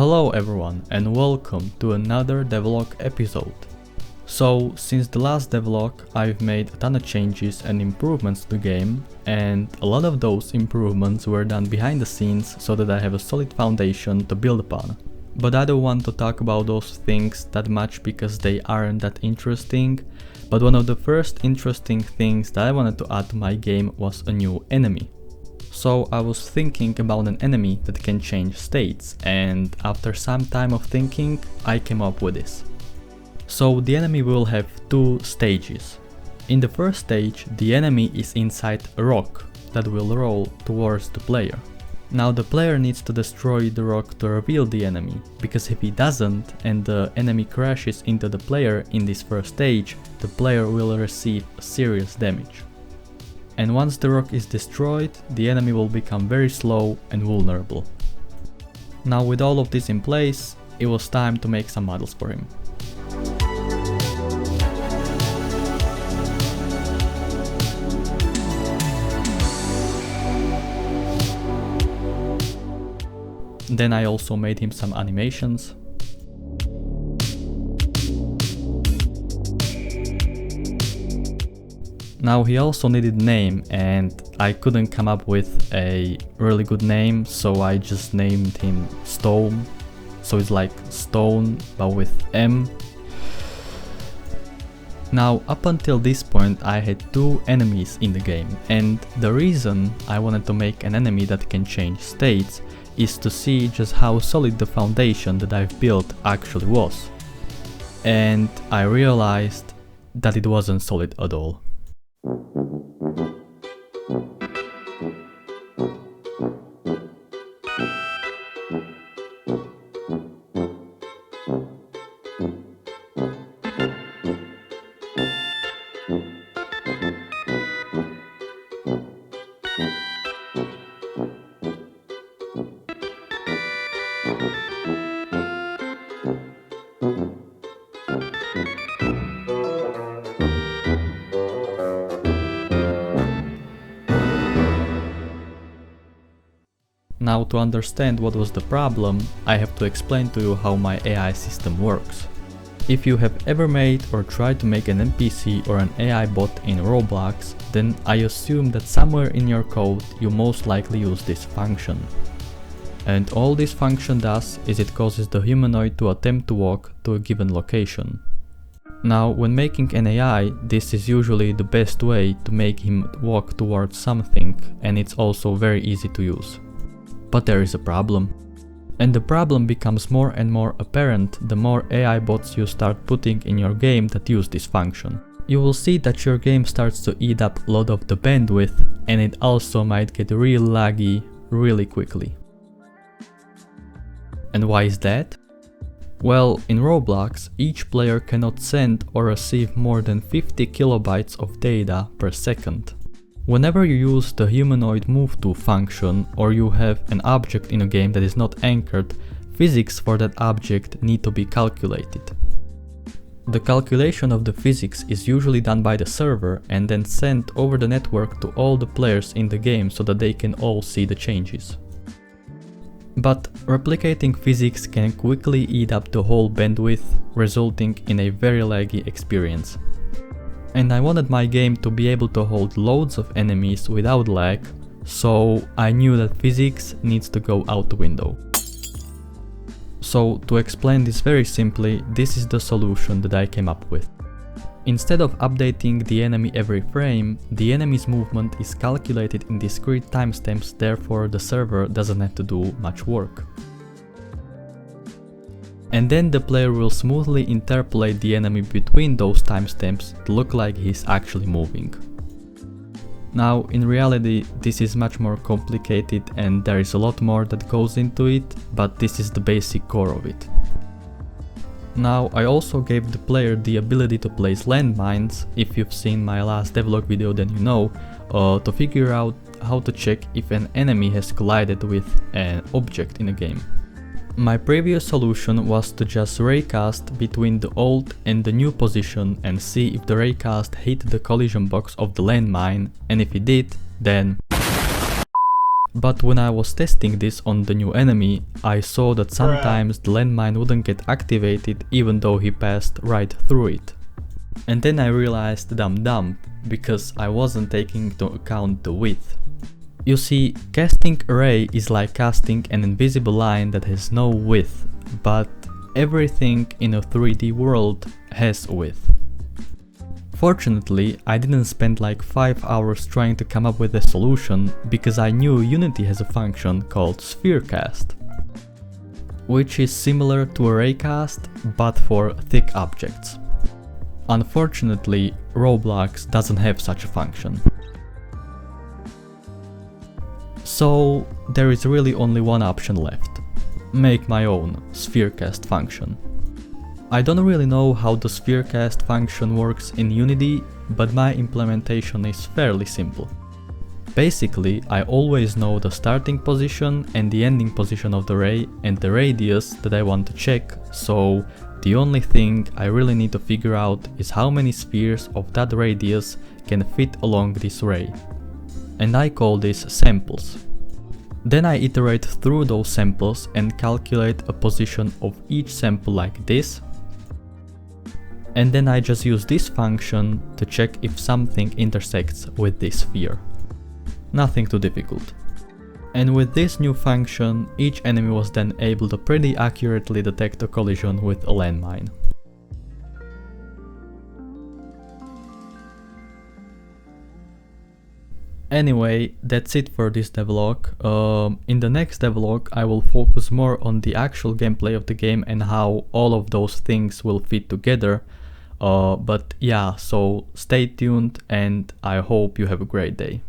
Hello everyone and welcome to another devlog episode. So, since the last devlog I've made a ton of changes and improvements to the game, and a lot of those improvements were done behind the scenes so that I have a solid foundation to build upon. But I don't want to talk about those things that much because they aren't that interesting, but one of the first interesting things that I wanted to add to my game was a new enemy. So I was thinking about an enemy that can change states, and after some time of thinking, I came up with this. So the enemy will have two stages. In the first stage, the enemy is inside a rock that will roll towards the player. Now the player needs to destroy the rock to reveal the enemy, because if he doesn't and the enemy crashes into the player in this first stage, the player will receive serious damage. And once the rock is destroyed, the enemy will become very slow and vulnerable. Now with all of this in place, it was time to make some models for him. Then I also made him some animations. Now he also needed name, and I couldn't come up with a really good name, so I just named him Stone. So it's like stone but with M. Now up until this point I had two enemies in the game, and the reason I wanted to make an enemy that can change states is to see just how solid the foundation that I've built actually was. And I realized that it wasn't solid at all. Now to understand what was the problem, I have to explain to you how my AI system works. If you have ever made or tried to make an NPC or an AI bot in Roblox, then I assume that somewhere in your code you most likely use this function. And all this function does is it causes the humanoid to attempt to walk to a given location. Now when making an AI, this is usually the best way to make him walk towards something, and it's also very easy to use. But there is a problem. And the problem becomes more and more apparent the more AI bots you start putting in your game that use this function. You will see that your game starts to eat up a lot of the bandwidth, and it also might get real laggy really quickly. And why is that? Well, in Roblox, each player cannot send or receive more than 50 kilobytes of data per second. Whenever you use the humanoid move to function, or you have an object in a game that is not anchored, physics for that object need to be calculated. The calculation of the physics is usually done by the server and then sent over the network to all the players in the game so that they can all see the changes. But replicating physics can quickly eat up the whole bandwidth, resulting in a very laggy experience. And I wanted my game to be able to hold loads of enemies without lag, so I knew that physics needs to go out the window. So to explain this very simply, this is the solution that I came up with. Instead of updating the enemy every frame, the enemy's movement is calculated in discrete timestamps, therefore the server doesn't have to do much work. And then the player will smoothly interpolate the enemy between those timestamps to look like he's actually moving. Now, in reality, this is much more complicated and there is a lot more that goes into it, but this is the basic core of it. Now, I also gave the player the ability to place landmines. If you've seen my last devlog video, then you know, to figure out how to check if an enemy has collided with an object in a game. My previous solution was to just raycast between the old and the new position and see if the raycast hit the collision box of the landmine, and if it did, then But when I was testing this on the new enemy, I saw that sometimes the landmine wouldn't get activated even though he passed right through it. And then I realized that I'm dumb, because I wasn't taking into account the width. You see, casting a ray is like casting an invisible line that has no width, but everything in a 3D world has width. Fortunately, I didn't spend like 5 hours trying to come up with a solution, because I knew Unity has a function called sphere cast, which is similar to a raycast but for thick objects. Unfortunately, Roblox doesn't have such a function. So there is really only one option left: make my own spherecast function. I don't really know how the spherecast function works in Unity, but my implementation is fairly simple. Basically, I always know the starting position and the ending position of the ray and the radius that I want to check, so the only thing I really need to figure out is how many spheres of that radius can fit along this ray. And I call this samples. Then I iterate through those samples and calculate a position of each sample like this. And then I just use this function to check if something intersects with this sphere. Nothing too difficult. And with this new function, each enemy was then able to pretty accurately detect a collision with a landmine. Anyway, that's it for this devlog. In the next devlog I will focus more on the actual gameplay of the game and how all of those things will fit together. But yeah, so stay tuned and I hope you have a great day.